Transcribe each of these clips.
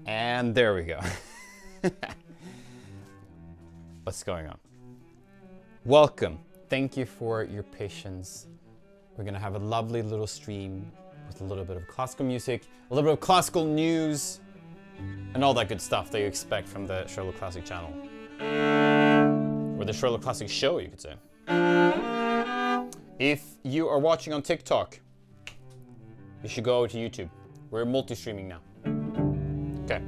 And there we go. What's going on? Welcome. Thank you for your patience. We're gonna have a lovely little stream with a little bit of classical music, a little bit of classical news, and all that good stuff that you expect from the Schrello Classic channel. Or the Schrello Classic show, you could say. If you are watching on TikTok, you should go over to YouTube. We're multi-streaming now. Okay.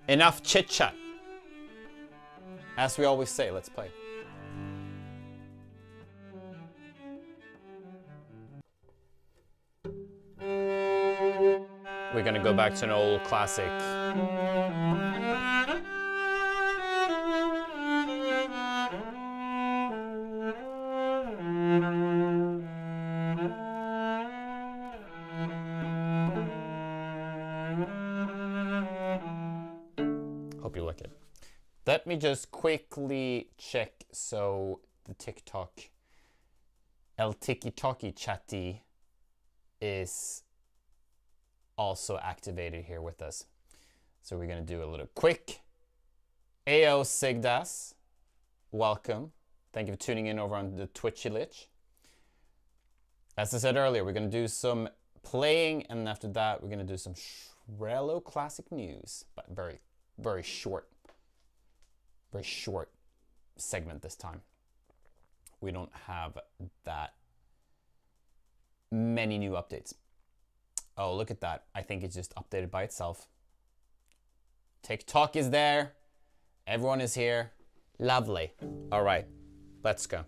Enough chit-chat. As we always say, let's play. We're gonna go back to an old classic. Hope you like it. Let me just quickly check so the TikTok El Tiki Talkie Chatty is also activated here with us. So we're gonna do a little quick. Ayo Sigdas, welcome. Thank you for tuning in over on the Twitchy Lich. As I said earlier, we're gonna do some playing, and after that we're gonna do some Schrello Classic news, but very short segment this time. We don't have that many new updates. Oh, look at that. I think it's just updated by itself. TikTok is there. Everyone is here. Lovely. All right, let's go.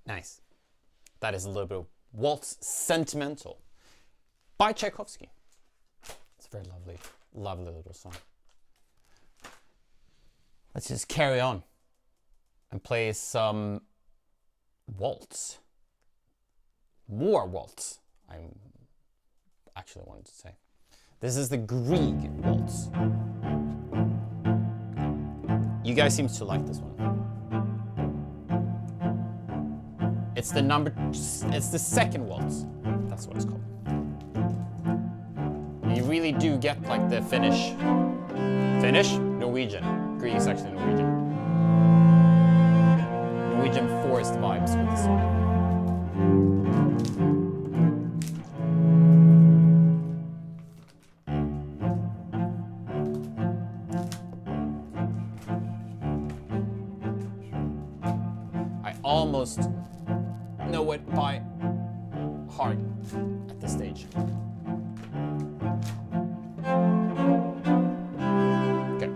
Nice. That is a little bit of Waltz Sentimental by Tchaikovsky. It's a very lovely little song. Let's just carry on and play some waltz. More waltz, I actually wanted to say. This is the Grieg waltz. You guys seem to like this one. It's the second waltz. That's what it's called. You really do get like the Finnish? Norwegian. Grieg is actually Norwegian. Norwegian forest vibes with the song. almost know it by heart at this stage. Okay.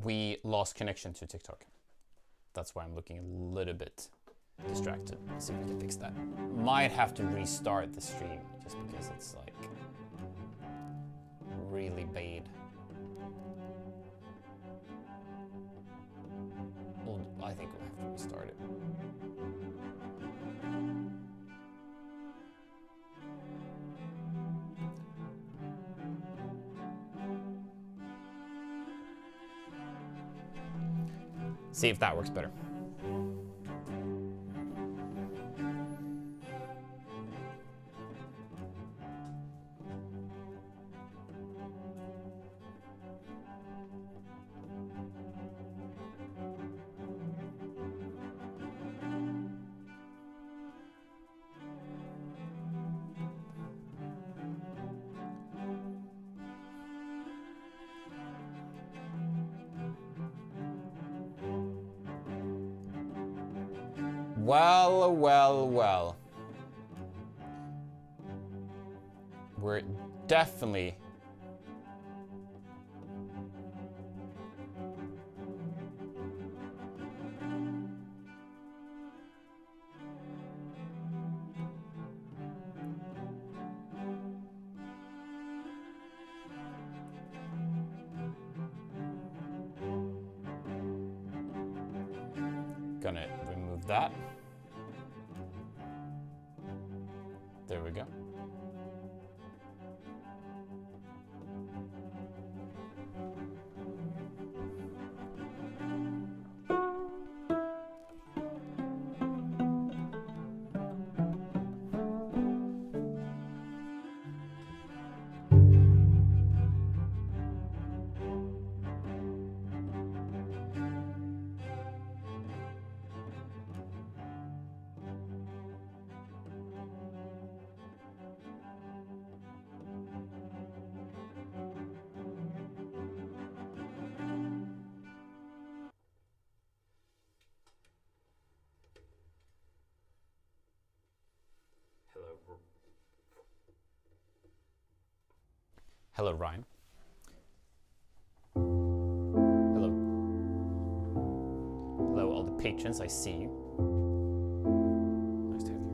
We lost connection to TikTok. That's why I'm looking a little bit distracted. Let's see if we can fix that. Might have to restart the stream just because it's like really bad. Well, I think we'll have to restart it. See if that works better. Well, well, well. We're definitely gonna remove that. There we go. Hello, Ryan. Hello. Hello, all the patrons. I see you. Nice to have you.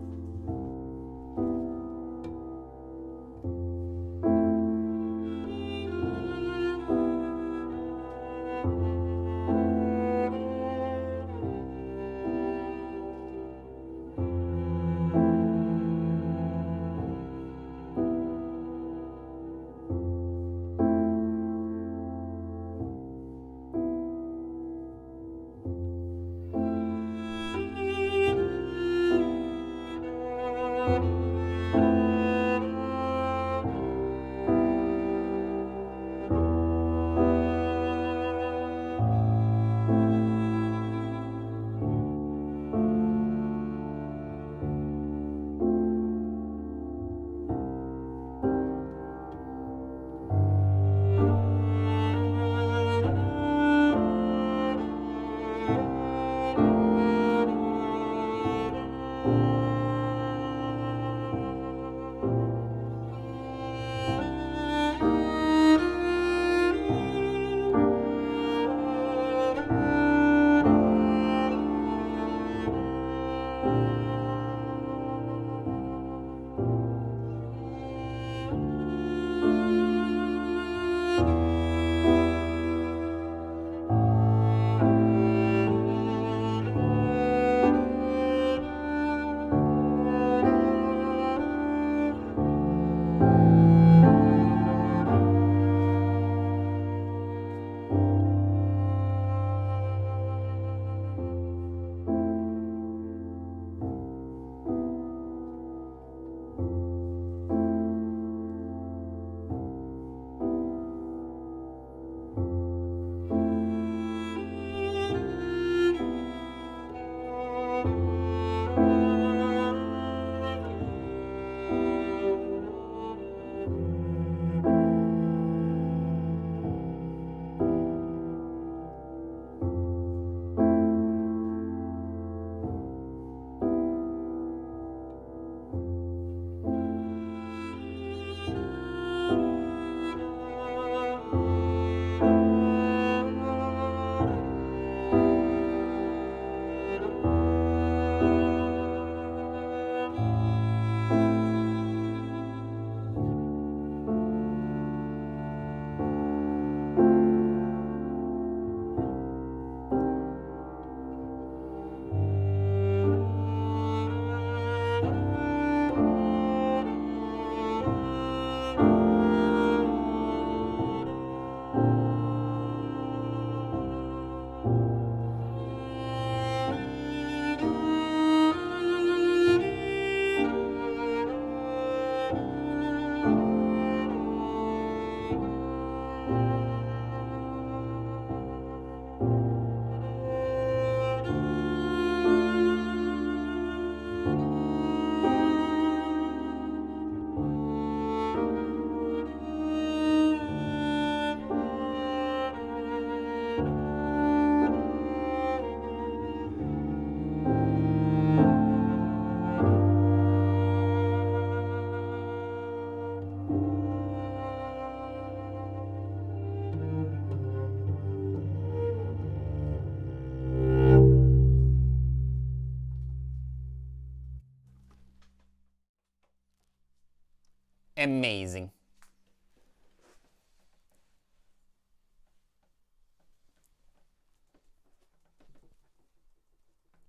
Amazing.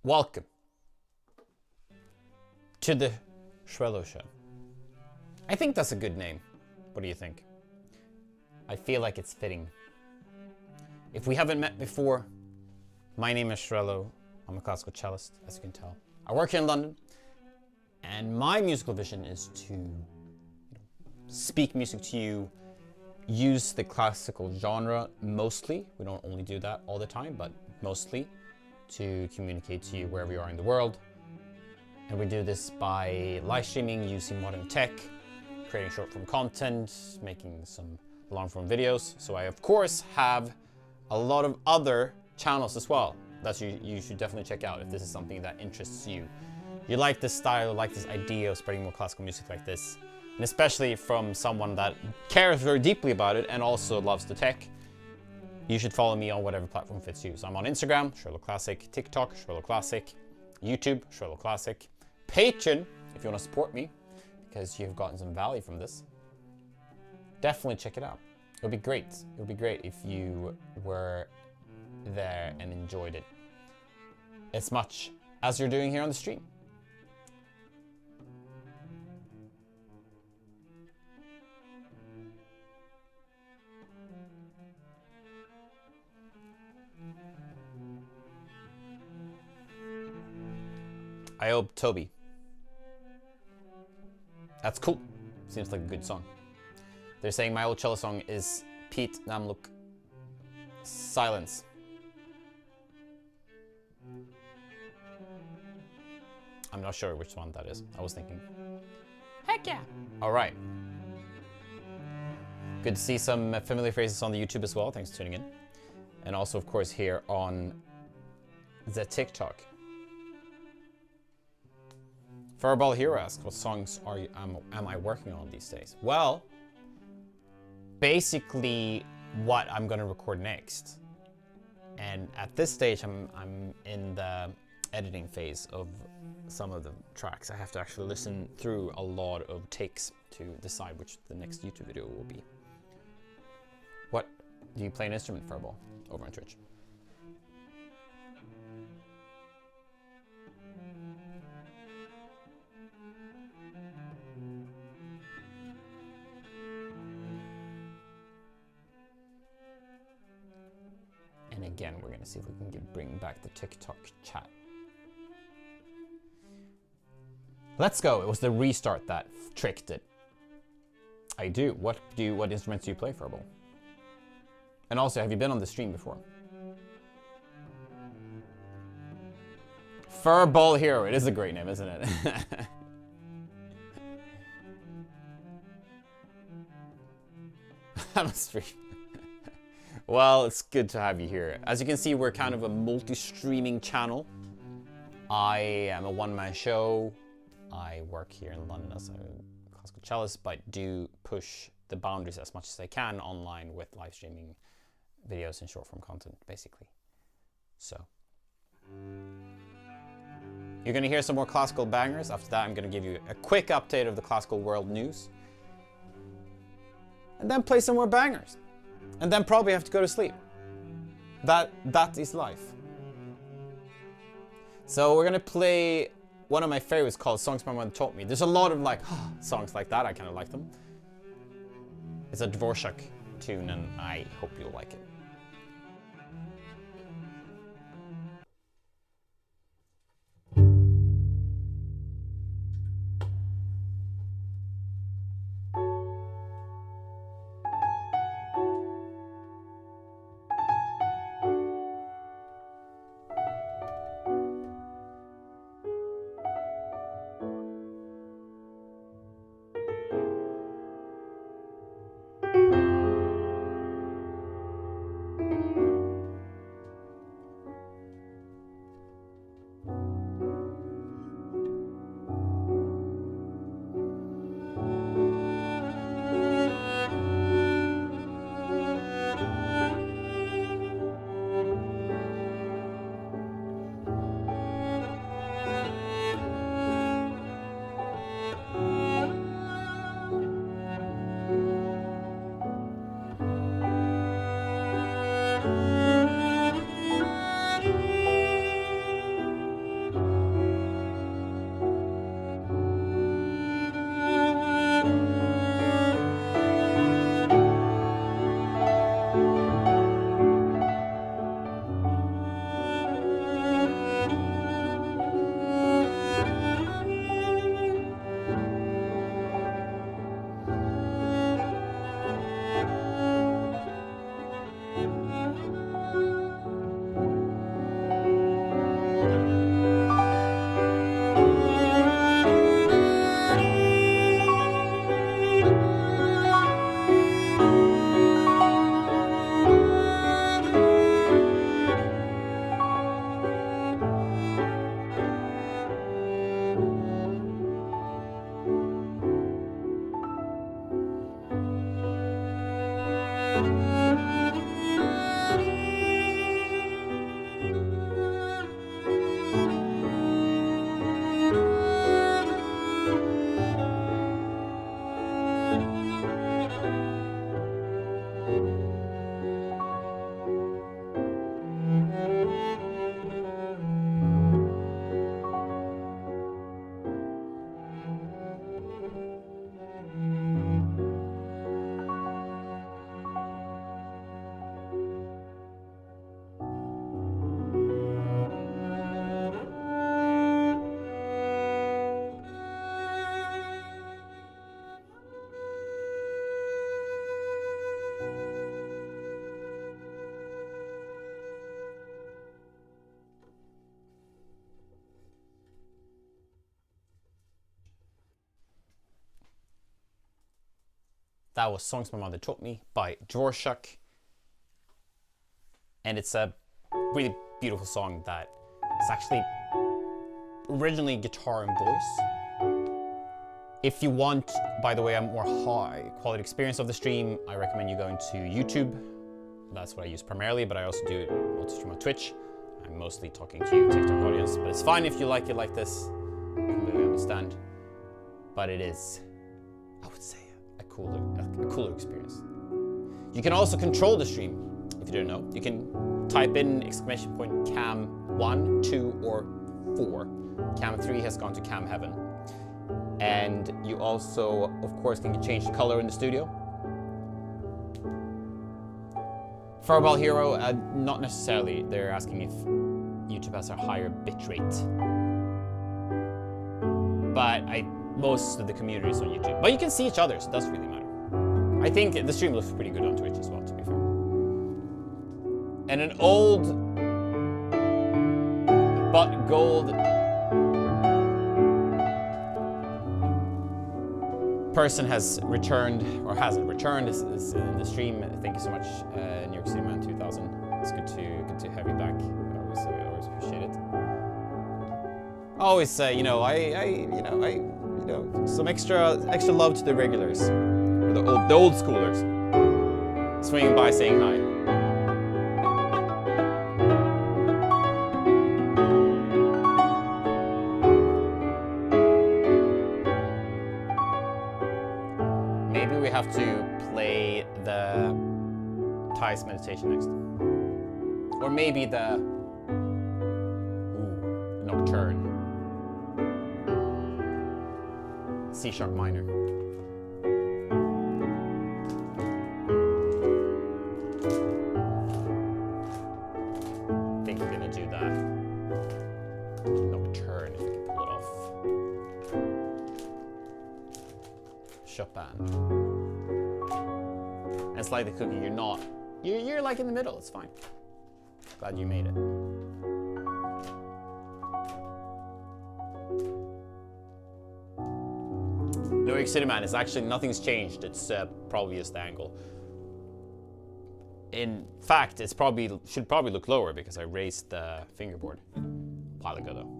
Welcome to the Schrello Show. I think that's a good name. What do you think? I feel like it's fitting. If we haven't met before, my name is Schrello. I'm a classical cellist, as you can tell. I work here in London, and my musical vision is to speak music to you, use the classical genre mostly. We don't only do that all the time, but mostly to communicate to you wherever you are in the world. And we do this by live streaming, using modern tech, creating short form content, making some long form videos. So I of course have a lot of other channels as well that you should definitely check out if this is something that interests you. You like this style, like this idea of spreading more classical music like this, And especially from someone that cares very deeply about it and also loves the tech, you should follow me on whatever platform fits you. So I'm on Instagram, Schrello Classic, TikTok, Schrello Classic, YouTube, Schrello Classic, Patreon, if you want to support me, because you've gotten some value from this. Definitely check it out. It would be great. It would be great if you were there and enjoyed it as much as you're doing here on the stream. I hope Toby. That's cool. Seems like a good song. They're saying my old cello song is Pete Namlook. Silence. I'm not sure which one that is. I was thinking. Heck yeah! Alright. Good to see some familiar faces on the YouTube as well. Thanks for tuning in. And also, of course, here on the TikTok. Fireball Hero asks, what songs am I working on these days? Well, basically what I'm gonna record next. And at this stage, I'm in the editing phase of some of the tracks. I have to actually listen through a lot of takes to decide which the next YouTube video will be. What? Do you play an instrument, Fireball, over on Twitch? And again, we're gonna see if we can bring back the TikTok chat. Let's go. It was the restart that tricked it. I do. What instruments do you play, Fireball? And also, have you been on the stream before? Fireball Hero. It is a great name, isn't it? I'm a stream. Well, it's good to have you here. As you can see, we're kind of a multi-streaming channel. I am a one-man show. I work here in London as a classical cellist, but do push the boundaries as much as I can online with live streaming videos and short-form content, basically. So, you're gonna hear some more classical bangers. After that, I'm gonna give you a quick update of the classical world news. And then play some more bangers. And then probably have to go to sleep. That is life. So we're gonna play one of my favorites called Songs My Mother Taught Me. There's a lot of like songs like that. I kind of like them. It's a Dvorak tune, and I hope you'll like it. That was Songs My Mother Taught Me by Dvorak. And it's a really beautiful song that is actually originally guitar and voice. If you want, by the way, a more high quality experience of the stream, I recommend you going to YouTube. That's what I use primarily, but I also do multi-stream on Twitch. I'm mostly talking to you TikTok audience, but it's fine if you like it like this. I completely understand. But it is, I would say, a cooler experience. You can also control the stream, if you don't know. You can type in exclamation point cam 1, 2, or 4. Cam 3 has gone to cam heaven. And you also, of course, can change the color in the studio. Fireball Hero, not necessarily. They're asking if YouTube has a higher bitrate. But most of the community is on YouTube. But you can see each other, so it doesn't really matter. I think the stream looks pretty good on Twitch as well, to be fair. And an old but gold person has returned, or hasn't returned, is in the stream. Thank you so much, New York City Man 2000. It's good to have you back. I always appreciate it. Always, some extra love to the regulars, or the old schoolers, swinging by saying hi. Have to play the Thais meditation next, or maybe the nocturne, C sharp minor. I think we're gonna do that nocturne if we can pull it off. Chopin. It's like the cookie, you're like in the middle, it's fine. Glad you made it. New York City Man is actually, nothing's changed, it's probably just the angle. In fact, should probably look lower because I raised the fingerboard a while ago though.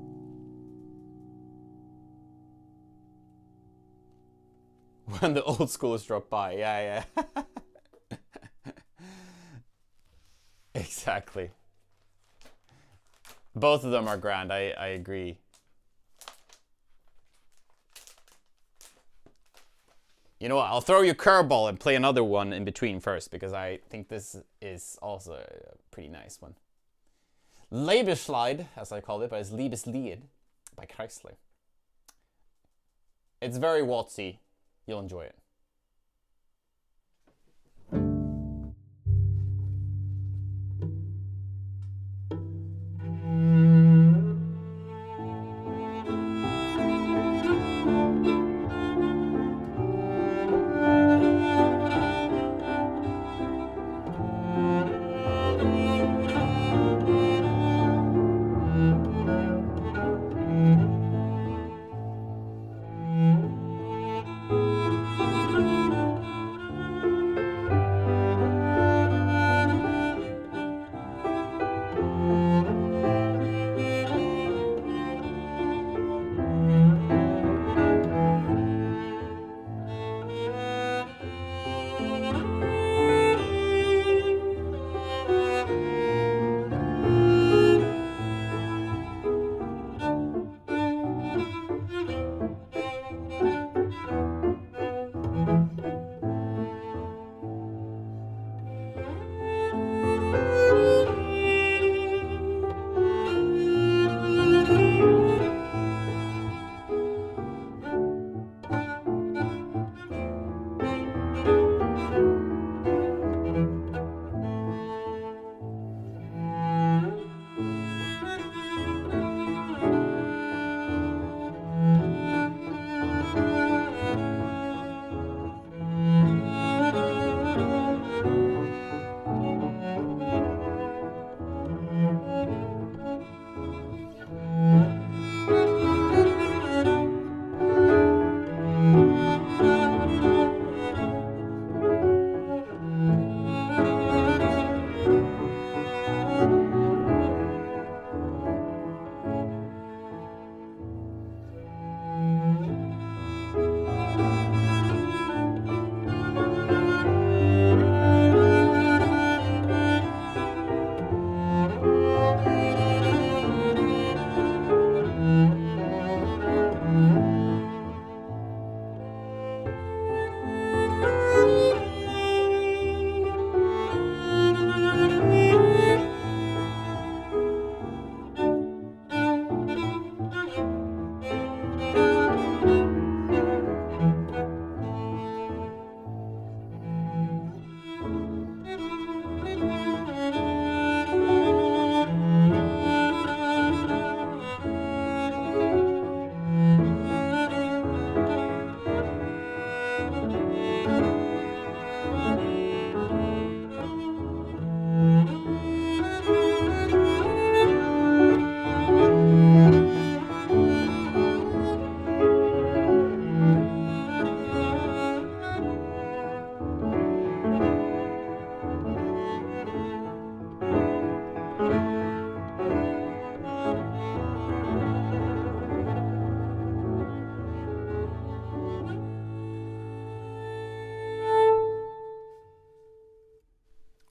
When the old schoolers drop by, yeah. Exactly. Both of them are grand, I agree. You know what, I'll throw you a curveball and play another one in between first, because I think this is also a pretty nice one. Lebeschleid, as I call it, but it's Liebeslied by Chrysler. It's very waltzy. You'll enjoy it.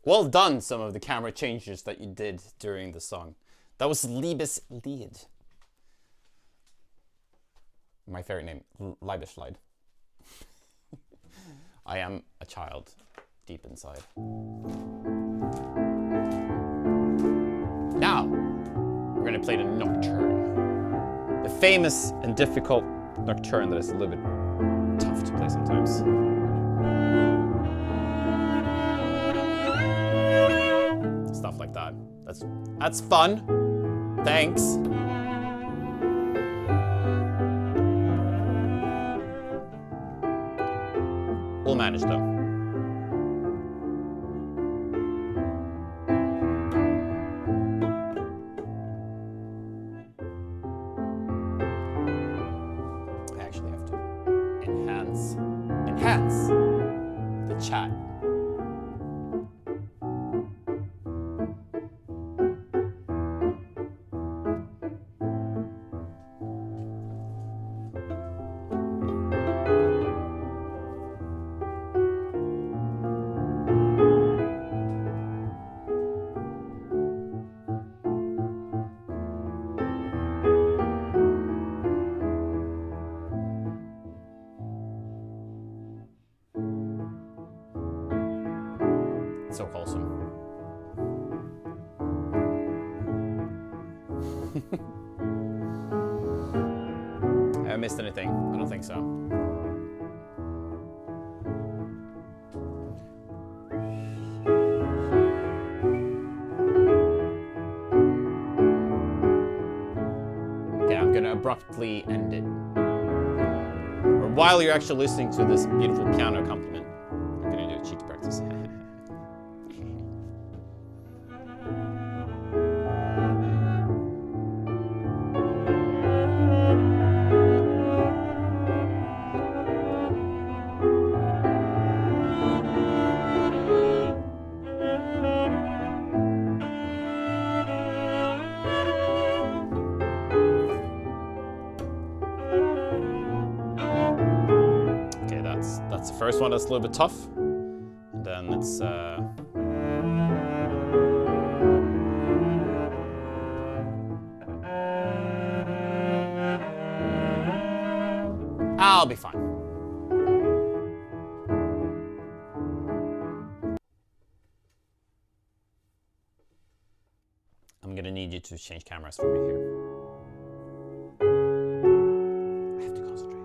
Well done, some of the camera changes that you did during the song. That was Liebeslied. My favorite name, Liebeslied. I am a child deep inside. Now, we're going to play the Nocturne. The famous and difficult Nocturne that is a little bit tough to play sometimes. Stuff like that. That's fun. Thanks. We'll manage though. I actually have to enhance the chat. So wholesome. Have I missed anything? I don't think so. Okay, I'm gonna abruptly end it. Or while you're actually listening to this beautiful piano accompaniment, I'm gonna do a cheeky practice. That's the first one that's a little bit tough. And then it's I'll be fine. I'm gonna need you to change cameras for me here. I have to concentrate.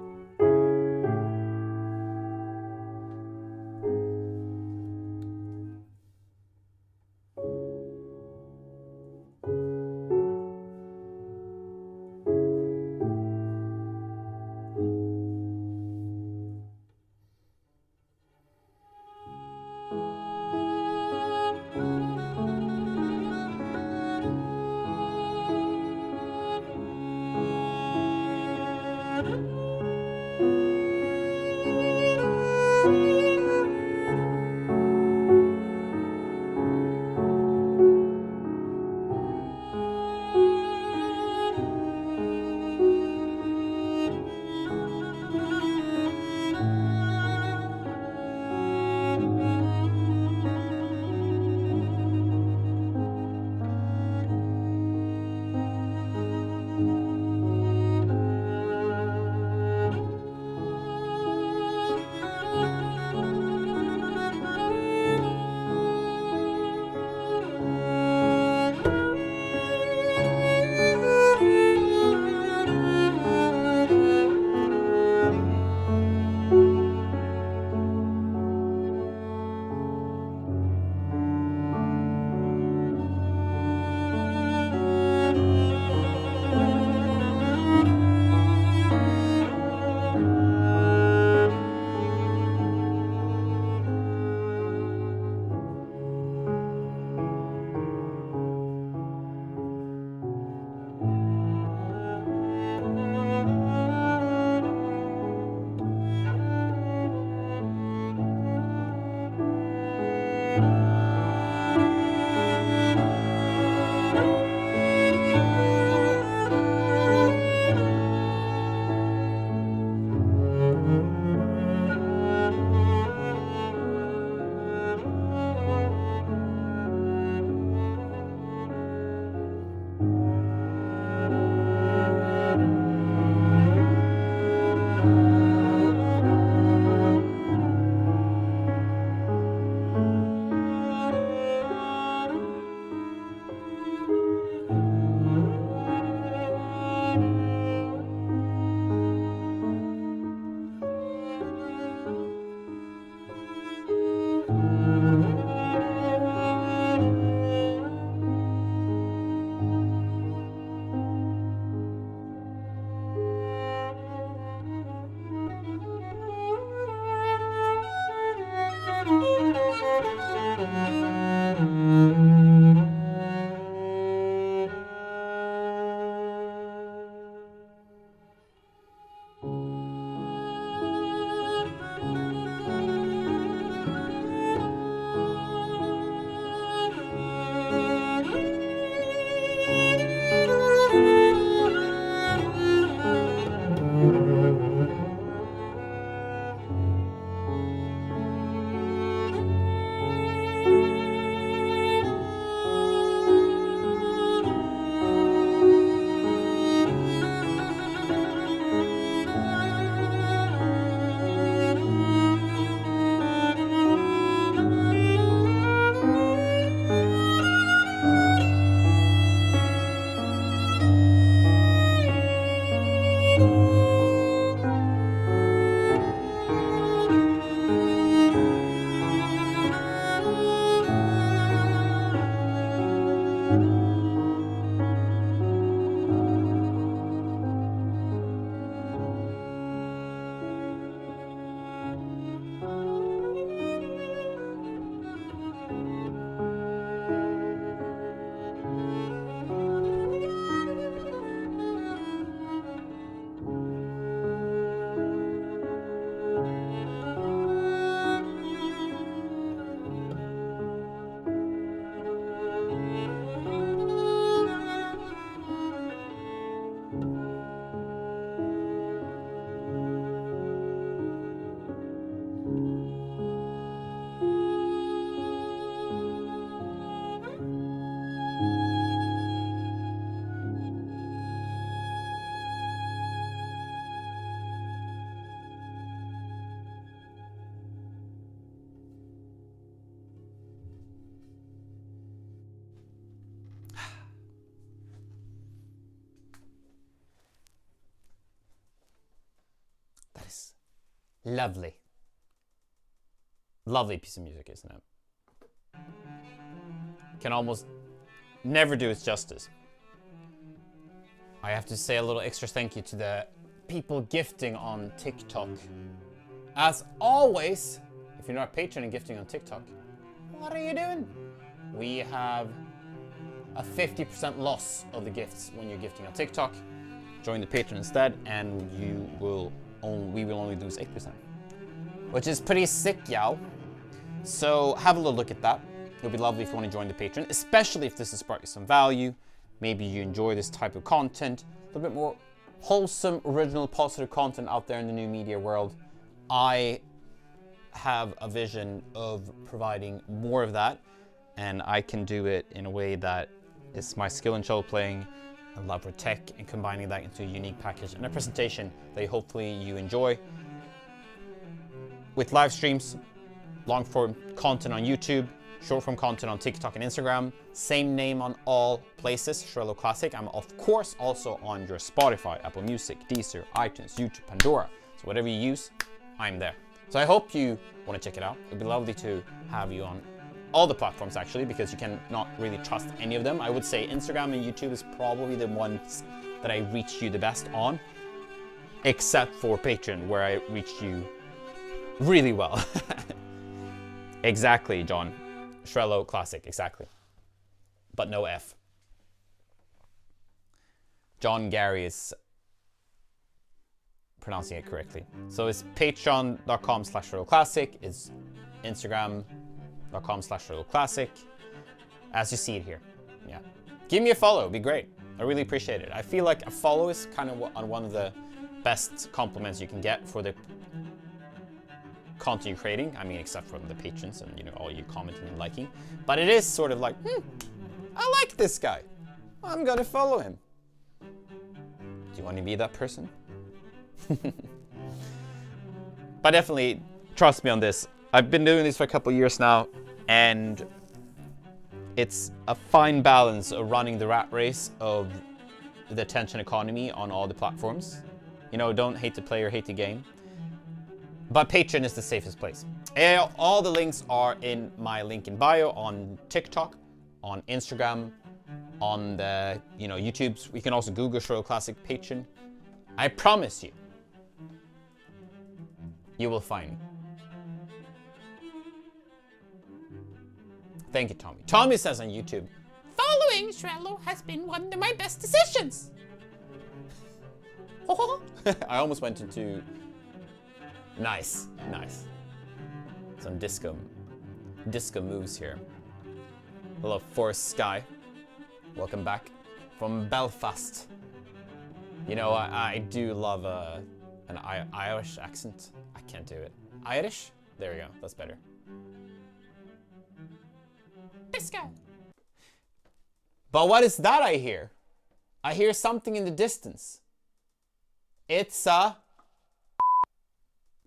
Lovely. Lovely piece of music, isn't it? Can almost never do its justice. I have to say a little extra thank you to the people gifting on TikTok. As always, if you're not a patron and gifting on TikTok, what are you doing? We have a 50% loss of the gifts when you're gifting on TikTok. Join the Patreon instead, and we will only lose 8%, which is pretty sick, y'all. So have a little look at that. It would be lovely if you want to join the Patreon, especially if this has brought you some value. Maybe you enjoy this type of content, a little bit more wholesome, original, positive content out there in the new media world. I have a vision of providing more of that, and I can do it in a way that is my skill in cello playing and love for tech, and combining that into a unique package and a presentation that hopefully you enjoy. With live streams, long form content on YouTube, short form content on TikTok and Instagram, same name on all places, Schrello Classic. I'm of course also on your Spotify, Apple Music, Deezer, iTunes, YouTube, Pandora. So whatever you use, I'm there. So I hope you want to check it out. It'd be lovely to have you on all the platforms actually, because you can not really trust any of them. I would say Instagram and YouTube is probably the ones that I reach you the best on, except for Patreon, where I reach you really well. Exactly, John. Schrello Classic, exactly. But no F. John Gary is pronouncing it correctly. So it's patreon.com/Schrello Classic. It's Instagram.com/Schrello Classic. As you see it here. Yeah. Give me a follow, it'd be great. I really appreciate it. I feel like a follow is kind of one of the best compliments you can get for the content you're creating. I mean, except from the patrons and, you know, all you commenting and liking. But it is sort of like, I like this guy. I'm gonna follow him. Do you want to be that person? But definitely, trust me on this. I've been doing this for a couple of years now, and it's a fine balance of running the rat race of the attention economy on all the platforms. You know, don't hate the player, hate the game. But Patreon is the safest place. All the links are in my link in bio on TikTok, on Instagram, on the YouTubes. You can also Google Schrello Classic Patreon. I promise you, you will find me. Thank you, Tommy. Tommy says on YouTube, following Schrello has been one of my best decisions. I almost went into nice. Some disco moves here. Hello, Forest Sky. Welcome back from Belfast. You know, I do love an Irish accent. I can't do it. Irish? There we go. That's better. Disco. But what is that I hear? I hear something in the distance. It's a...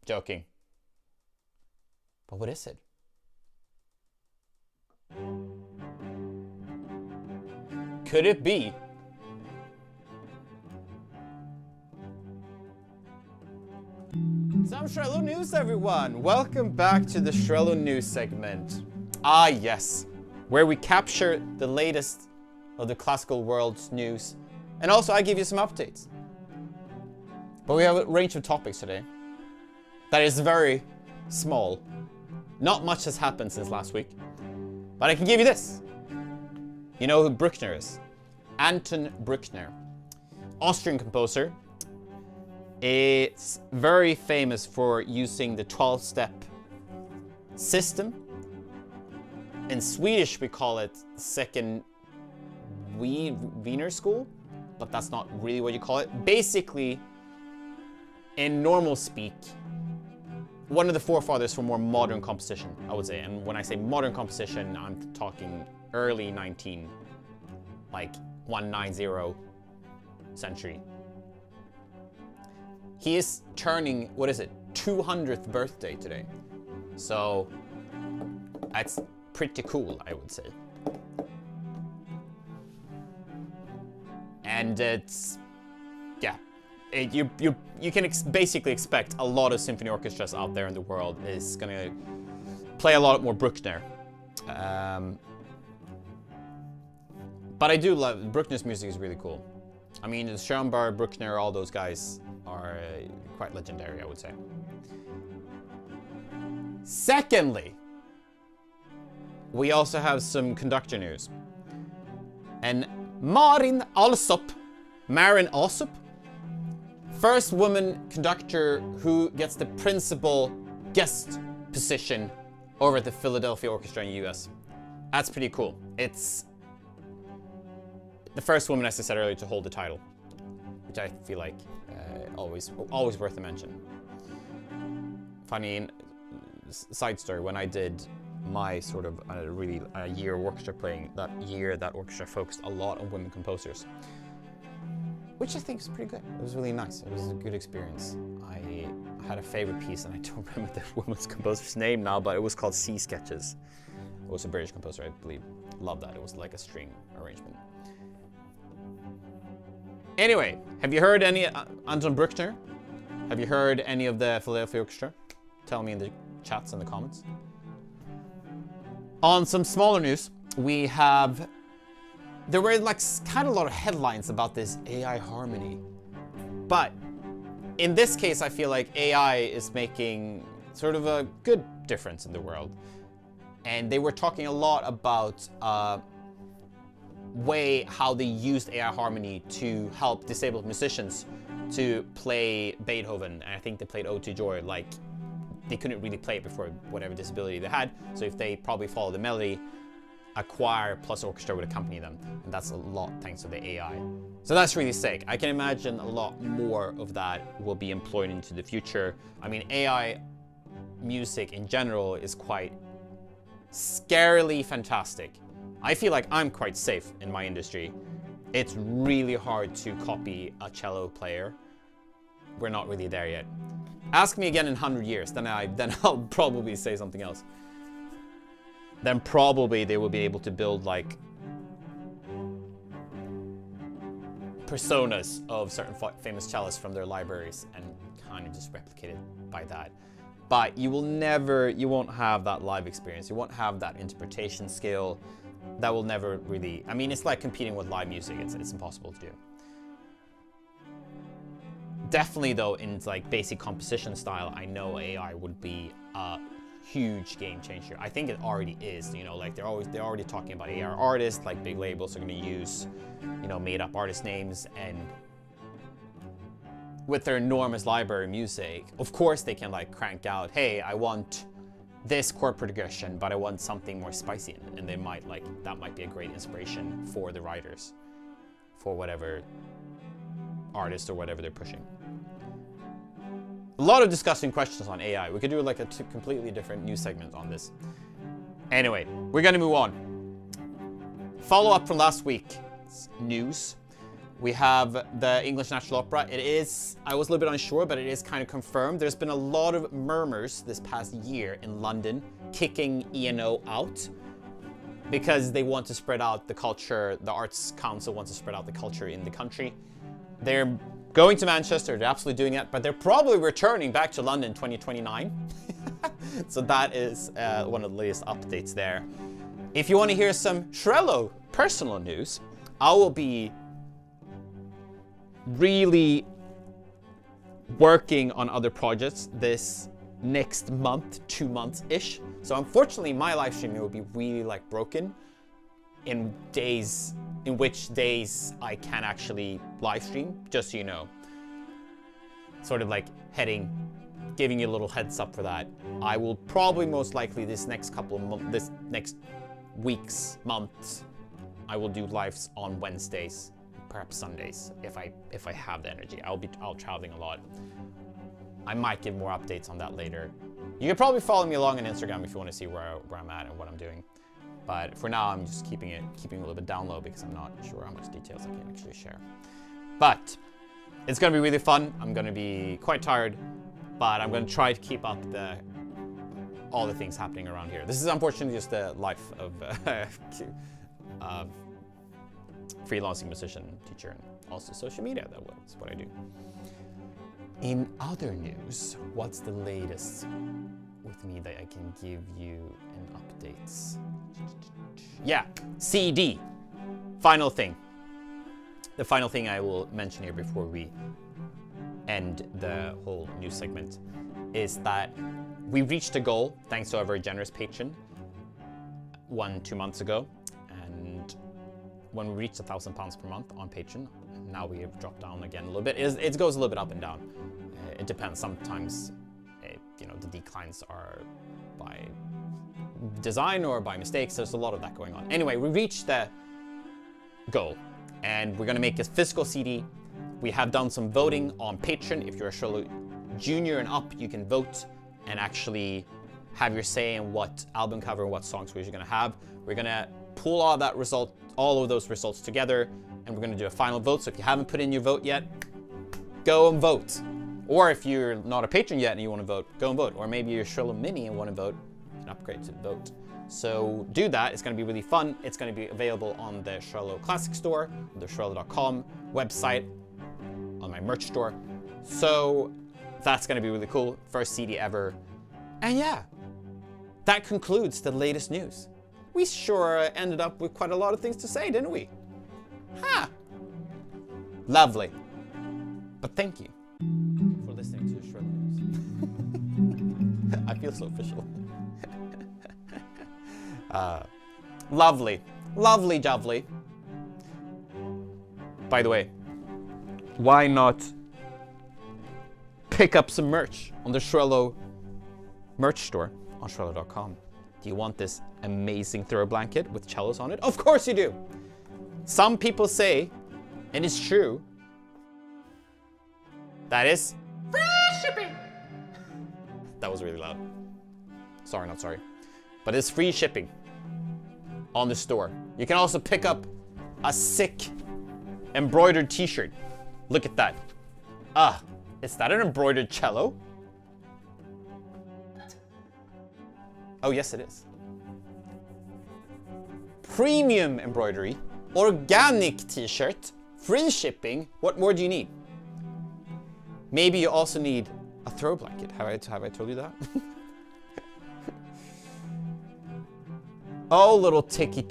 Joking. But what is it? Could it be? Some Schrello news, everyone! Welcome back to the Schrello news segment. Ah, yes. Where we capture the latest of the classical world's news. And also I give you some updates. But we have a range of topics today that is very small. Not much has happened since last week. But I can give you this. You know who Bruckner is? Anton Bruckner. Austrian composer. It's very famous for using the 12-step system. In Swedish we call it second Wiener school, but that's not really what you call it. Basically, in normal speak, one of the forefathers for more modern composition, I would say. And when I say modern composition, I'm talking early 190 century. He is turning, 200th birthday today. So that's pretty cool, I would say. And you can basically expect a lot of symphony orchestras out there in the world is gonna play a lot more Bruckner. But I do love Bruckner's music is really cool. I mean, Schoenberg, Bruckner, all those guys are quite legendary, I would say. Secondly, we also have some conductor news. And Marin Alsop, first woman conductor who gets the principal guest position over at the Philadelphia Orchestra in the US. That's pretty cool. It's the first woman, as I said earlier, to hold the title, which I feel like always worth a mention. Funny side story, when I did my sort of a year of orchestra playing, that year that orchestra focused a lot on women composers, which I think is pretty good. It was really nice. It was a good experience. I had a favorite piece, and I don't remember the woman's composer's name now, but it was called Sea Sketches. It was a British composer, I believe. Loved that. It was like a string arrangement. Anyway, have you heard any Anton Bruckner? Have you heard any of the Philadelphia Orchestra? Tell me in the chats and the comments. On some smaller news, there were like kind of a lot of headlines about this AI harmony. But in this case, I feel like AI is making sort of a good difference in the world. And they were talking a lot about how they used AI harmony to help disabled musicians to play Beethoven. And I think they played Ode to Joy like they couldn't really play it before, whatever disability they had. So if they probably follow the melody, a choir plus orchestra would accompany them. And that's a lot thanks to the AI. So that's really sick. I can imagine a lot more of that will be employed into the future. I mean, AI music in general is quite scarily fantastic. I feel like I'm quite safe in my industry. It's really hard to copy a cello player. We're not really there yet. Ask me again in 100 years, then I'll probably say something else. Then probably they will be able to build like personas of certain famous cellists from their libraries and kind of just replicate it by that. But you won't have that live experience. You won't have that interpretation skill. That will never really, I mean, it's like competing with live music. It's impossible to do. Definitely though, in like basic composition style, I know AI would be a huge game changer. I think it already is, you know, like they're already talking about AI artists, like big labels are gonna use, you know, made up artist names, and with their enormous library of music, of course they can like crank out, hey, I want this chord progression, but I want something more spicy in it. And they might like, that might be a great inspiration for the writers, for whatever artist or whatever they're pushing. A lot of disgusting questions on AI. We could do like a completely different news segment on this. Anyway, we're gonna move on. Follow up from last week's news. We have the English National Opera. It is, I was a little bit unsure, but it is kind of confirmed. There's been a lot of murmurs this past year in London, kicking ENO out because they want to spread out the culture. The Arts Council wants to spread out the culture in the country. They're going to Manchester, they're absolutely doing it, but they're probably returning back to London 2029. So that is one of the latest updates there. If you want to hear some Schrello personal news, I will be really working on other projects this next month, 2 months-ish. So unfortunately, my live streaming will be really like broken in days, in which days I can actually live stream, just so you know. Sort of like giving you a little heads up for that. I will probably most likely this next weeks, months, I will do lives on Wednesdays, perhaps Sundays, if I have the energy. I'll traveling a lot. I might give more updates on that later. You can probably follow me along on Instagram if you want to see where I'm at and what I'm doing. But for now, I'm just keeping it a little bit down low because I'm not sure how much details I can actually share. But it's gonna be really fun. I'm gonna be quite tired, but I'm gonna try to keep up all the things happening around here. This is unfortunately just the life of freelancing musician, teacher, and also social media. That's what I do. In other news, what's the latest with me that I can give you an updates? Yeah, CD. Final thing. The final thing I will mention here before we end the whole news segment is that we reached a goal thanks to our very generous patron 2 months ago, and when we reached £1,000 per month on Patreon, now we have dropped down again a little bit. It goes a little bit up and down. It depends. Sometimes, the declines are by design or by mistakes. There's a lot of that going on. Anyway, we reached the goal, and we're going to make a physical CD. We have done some voting on Patreon. If you're a Schrello Junior and up, you can vote and actually have your say in what album cover and what songs we're going to have. We're going to pull all of those results together, and we're going to do a final vote. So if you haven't put in your vote yet, go and vote. Or if you're not a patron yet and you want to vote, go and vote. Or maybe you're a Schrello Mini and want to vote, you can upgrade to vote. So do that. It's going to be really fun. It's going to be available on the Schrello Classic Store, the Schrello.com website, on my merch store. So that's going to be really cool. First CD ever. And yeah, that concludes the latest news. We sure ended up with quite a lot of things to say, didn't we? Ha! Lovely. But thank you for listening to Schrello News. I feel so official. Lovely. Lovely jovely. By the way, why not pick up some merch on the Schrello merch store on Schrello.com? Do you want this amazing throw blanket with cellos on it? Of course you do! Some people say, and it's true, that is free shipping! That was really loud. Sorry, not sorry. But it's free shipping on the store. You can also pick up a sick embroidered t-shirt. Look at that. Is that an embroidered cello? Oh, yes, it is. Premium embroidery, organic t-shirt, free shipping. What more do you need? Maybe you also need a throw blanket. Have I told you that? Oh, little talky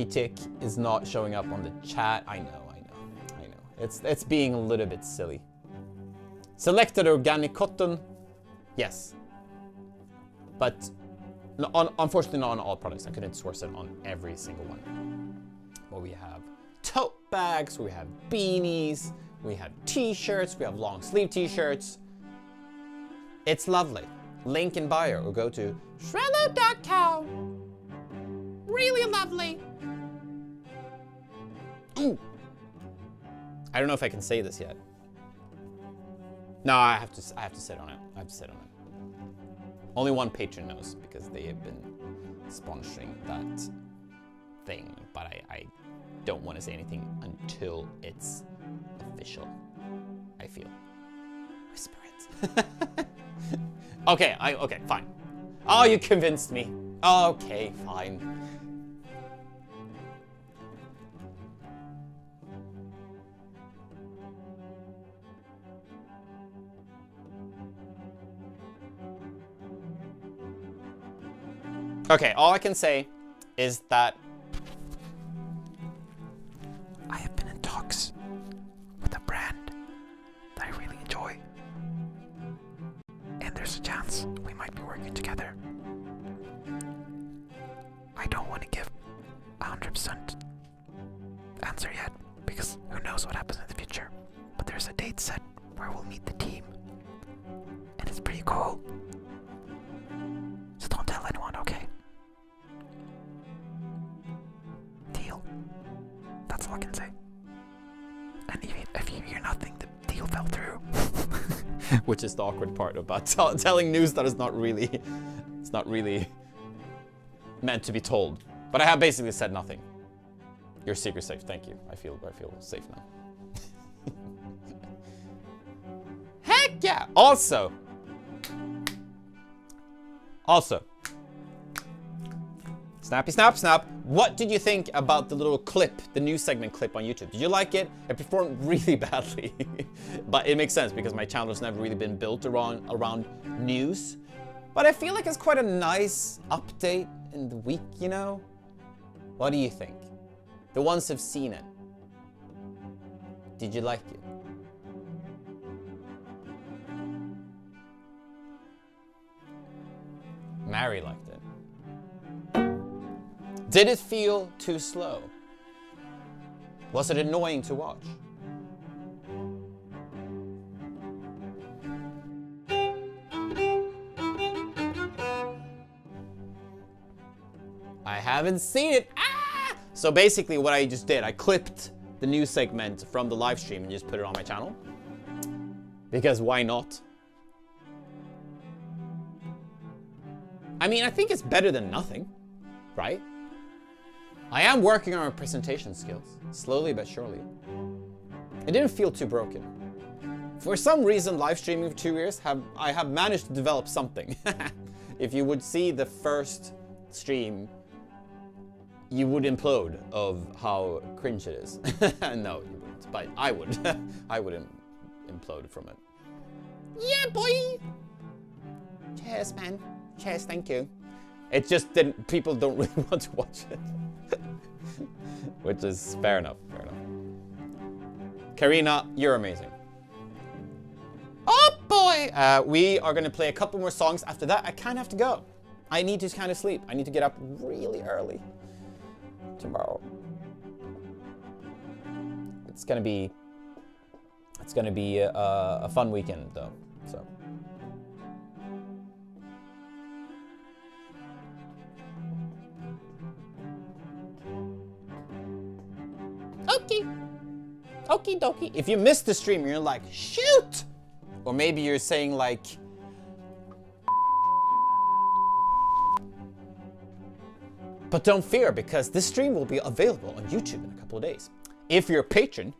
tick is not showing up on the chat. I know. It's being a little bit silly. Selected organic cotton, yes. But unfortunately not on all products. I couldn't source it on every single one. But we have tote bags, we have beanies, we have t-shirts, we have long sleeve t-shirts. It's lovely. Link in bio or go to Schrello.com. Really lovely. Ooh. I don't know if I can say this yet. No, I have to sit on it. I have to sit on it. Only one patron knows because they have been sponsoring that thing, but I don't want to say anything until it's official. I feel. Whisper it. Okay, fine. Oh, you convinced me. Okay, fine. Okay, all I can say is that I have been in talks with a brand that I really enjoy. And there's a chance we might be working together. I don't want to give 100% answer yet, because who knows what happens in the future. But there's a date set where we'll meet the team. And it's pretty cool. So don't tell anyone, okay? Deal. That's all I can say. And if you hear nothing, the deal fell through. Which is the awkward part about telling news that is not really, it's not really meant to be told. But I have basically said nothing. Your secret's safe. Thank you. I feel safe now. Heck yeah! Also, snappy snap snap. What did you think about the little clip, the news segment clip on YouTube? Did you like it? It performed really badly. But it makes sense because my channel has never really been built around news. But I feel like it's quite a nice update in the week, you know? What do you think? The ones who've seen it. Did you like it? Mary liked it. Did it feel too slow? Was it annoying to watch? I haven't seen it. Ah! So basically what I just did, I clipped the news segment from the live stream and just put it on my channel. Because why not? I mean, I think it's better than nothing, right? I am working on my presentation skills, slowly but surely. It didn't feel too broken. For some reason, live streaming for 2 years, I have managed to develop something. If you would see the first stream, you would implode of how cringe it is. No, you wouldn't, but I would. I would implode from it. Yeah, boy! Cheers, man. Cheers, thank you. It just didn't, people don't really want to watch it. Which is fair enough, fair enough. Karina, you're amazing. Oh boy! We are gonna play a couple more songs. After that, I kind of have to go. I need to kind of sleep. I need to get up really early tomorrow. It's gonna be a fun weekend though, so. Okay. Okie dokie. If you missed the stream, you're like, shoot! Or maybe you're saying like, but don't fear, because this stream will be available on YouTube in a couple of days. If you're a patron,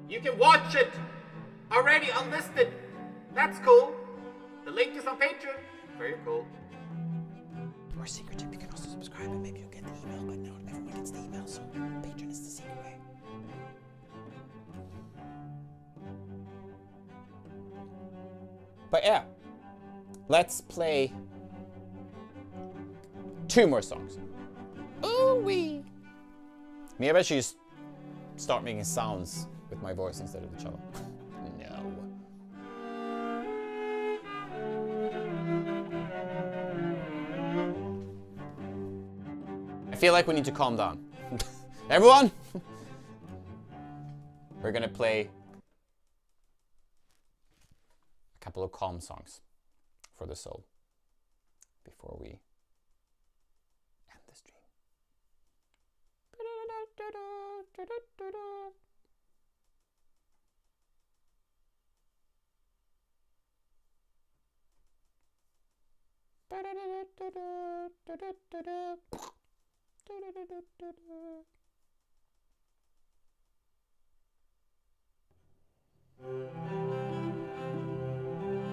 you can watch it already unlisted. That's cool. The link is on Patreon. Very cool. Or secret tip, you can also subscribe and maybe you'll get the email, but no, everyone gets the email, so Patreon is the secret way. But yeah, let's play 2 more songs. Ooh-wee! Maybe I should just start making sounds with my voice instead of the cello. No. I feel like we need to calm down. Everyone! We're gonna play a couple of calm songs for the soul before we end the stream.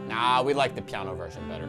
Nah, we like the piano version better.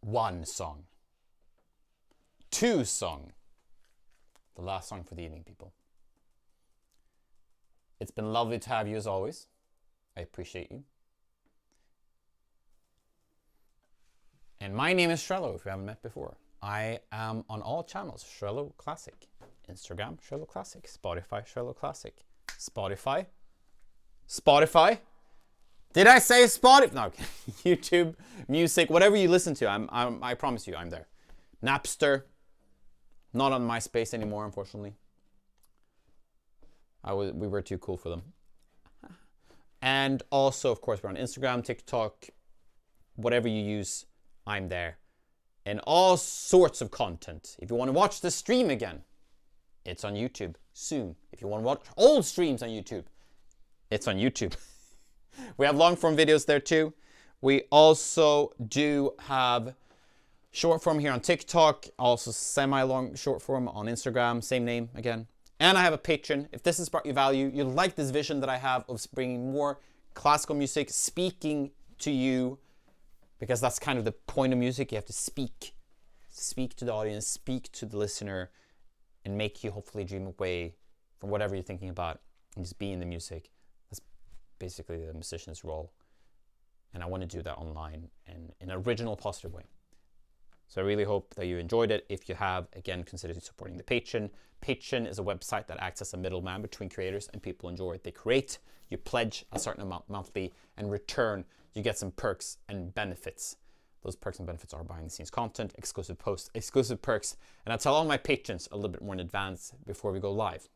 1 song. 2 song. The last song for the evening, people. It's been lovely to have you as always. I appreciate you. And my name is Schrello, if you haven't met before. I am on all channels, Schrello Classic. Instagram, Schrello Classic. Spotify, Schrello Classic. Spotify? Did I say Spotify? No, YouTube, music, whatever you listen to, I promise you, I'm there. Napster, not on MySpace anymore, unfortunately. We were too cool for them. And also, of course, we're on Instagram, TikTok, whatever you use, I'm there. And all sorts of content. If you want to watch the stream again, it's on YouTube soon. If you want to watch old streams on YouTube, it's on YouTube. We have long form videos there too. We also do have short form here on TikTok, also semi-long short form on Instagram, same name again. And I have a Patreon. If this has brought you value, you like this vision that I have of bringing more classical music, speaking to you, because that's kind of the point of music. You have to speak to the audience, speak to the listener, and make you hopefully dream away from whatever you're thinking about and just be in the music. That's basically the musician's role. And I want to do that online and in an original, positive way. So I really hope that you enjoyed it. If you have, again, consider supporting the Patreon. Patreon is a website that acts as a middleman between creators and people enjoy what they create. You pledge a certain amount monthly, and in return, you get some perks and benefits. Those perks and benefits are behind the scenes content, exclusive posts, exclusive perks, and I tell all my patrons a little bit more in advance before we go live,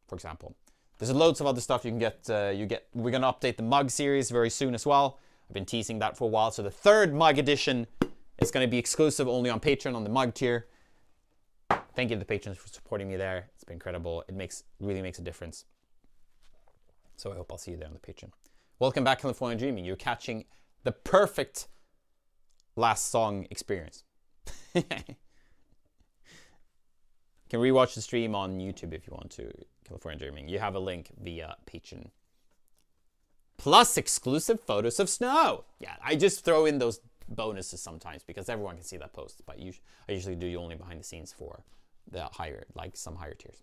for example. There's loads of other stuff you can get. We're going to update the mug series very soon as well. I've been teasing that for a while. So the 3rd mug edition is going to be exclusive only on Patreon on the mug tier. Thank you to the patrons for supporting me there. It's been incredible. It really makes a difference. So I hope I'll see you there on the Patreon. Welcome back, California Dreaming. You're catching the perfect last song experience. You can rewatch the stream on YouTube if you want to, California Dreaming. You have a link via Patreon. Plus exclusive photos of snow. Yeah, I just throw in those bonuses sometimes because everyone can see that post. But I usually do only behind the scenes for the higher, like some higher tiers.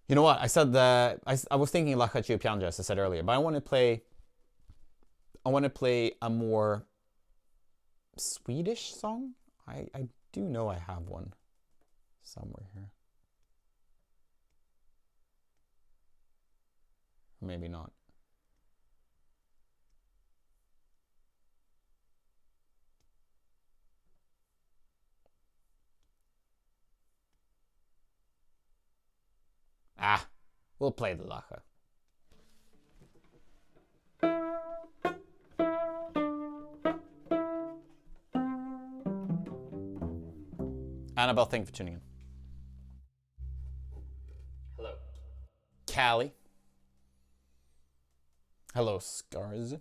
You know what? I said that I was thinking La Cacio Piange, as I said earlier, but I want to play a more Swedish song. I do know I have one somewhere here. Maybe not. We'll play the Lacha. Annabelle, thank you for tuning in. Hello. Callie. Hello, Scars.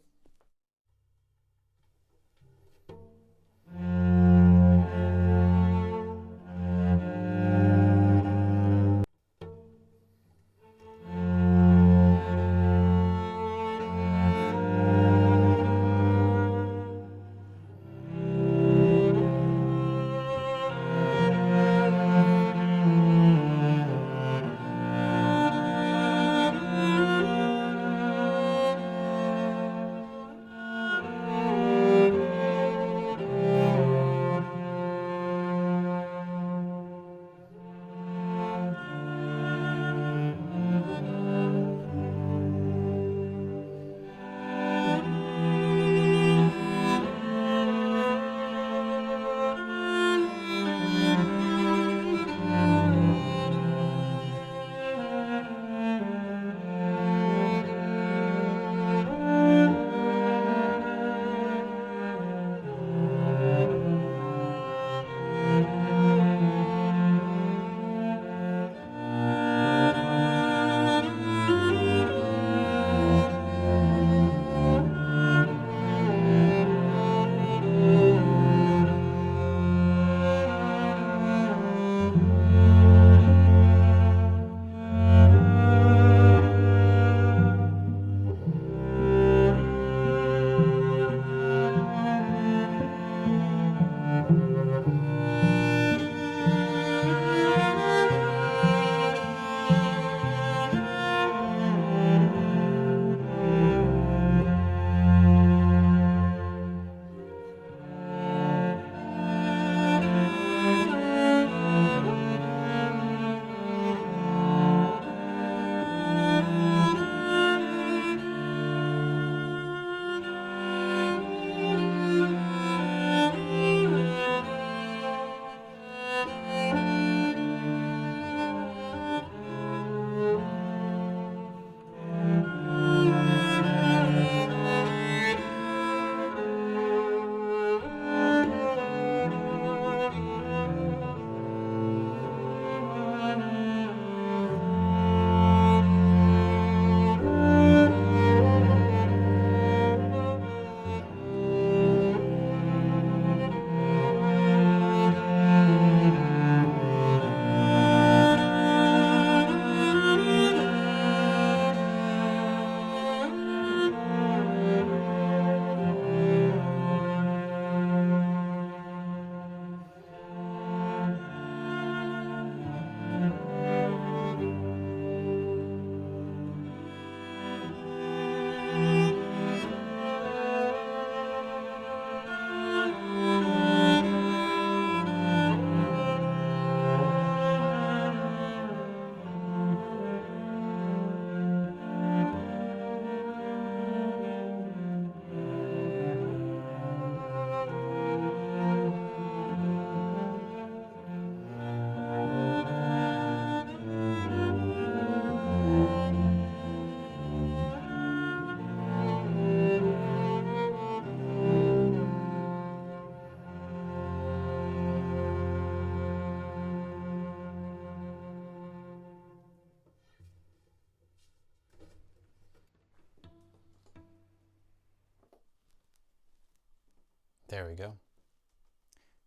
There we go.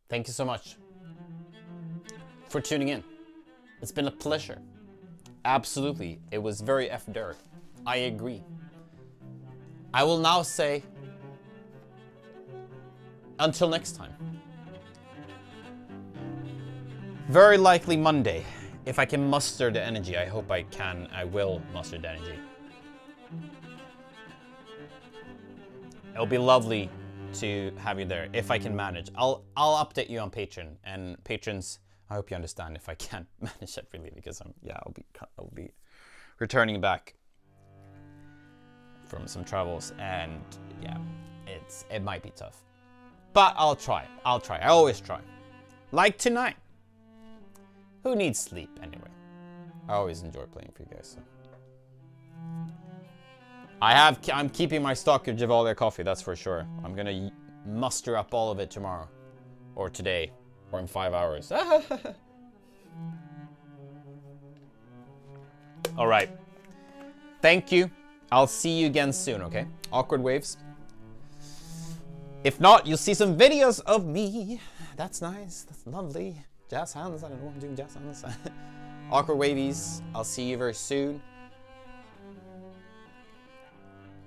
Thank you so much for tuning in. It's been a pleasure. Absolutely. It was very FDR. I agree. I will now say, until next time. Very likely Monday. If I can muster the energy, I hope I can. I will muster the energy. It'll be lovely to have you there if I can manage. I'll update you on Patreon, and patrons, I hope you understand if I can't manage it really, because I'll be returning back from some travels, and yeah, it might be tough, but I'll try. I always try. Like tonight. Who needs sleep anyway? I always enjoy playing for you guys. So. I'm keeping my stock of Gevalia coffee, that's for sure. I'm gonna muster up all of it tomorrow, or today, or in 5 hours. All right. Thank you. I'll see you again soon, okay? Awkward waves. If not, you'll see some videos of me. That's nice. That's lovely. Jazz hands. I don't know what I'm doing. Jazz hands. Awkward wavies. I'll see you very soon.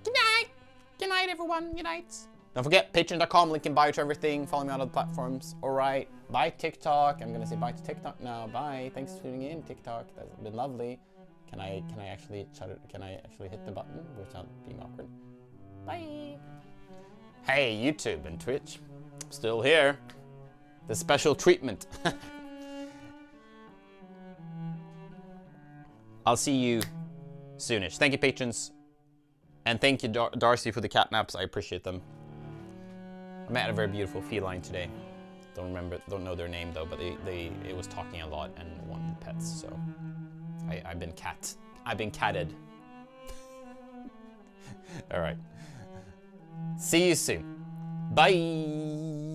Good night. Good night, everyone. Good night. Don't forget, patreon.com, link in bio to everything. Follow me on other platforms. All right. Bye, TikTok. I'm going to say bye to TikTok now. Bye. Thanks for tuning in, TikTok. That's been lovely. Can I actually hit the button without being awkward? Bye. Hey, YouTube and Twitch. Still here. The special treatment. I'll see you soonish. Thank you, patrons. And thank you, Darcy, for the catnaps. I appreciate them. I met a very beautiful feline today. Don't know their name though, but it was talking a lot and wanted pets, so I've been catted. All right. See you soon. Bye.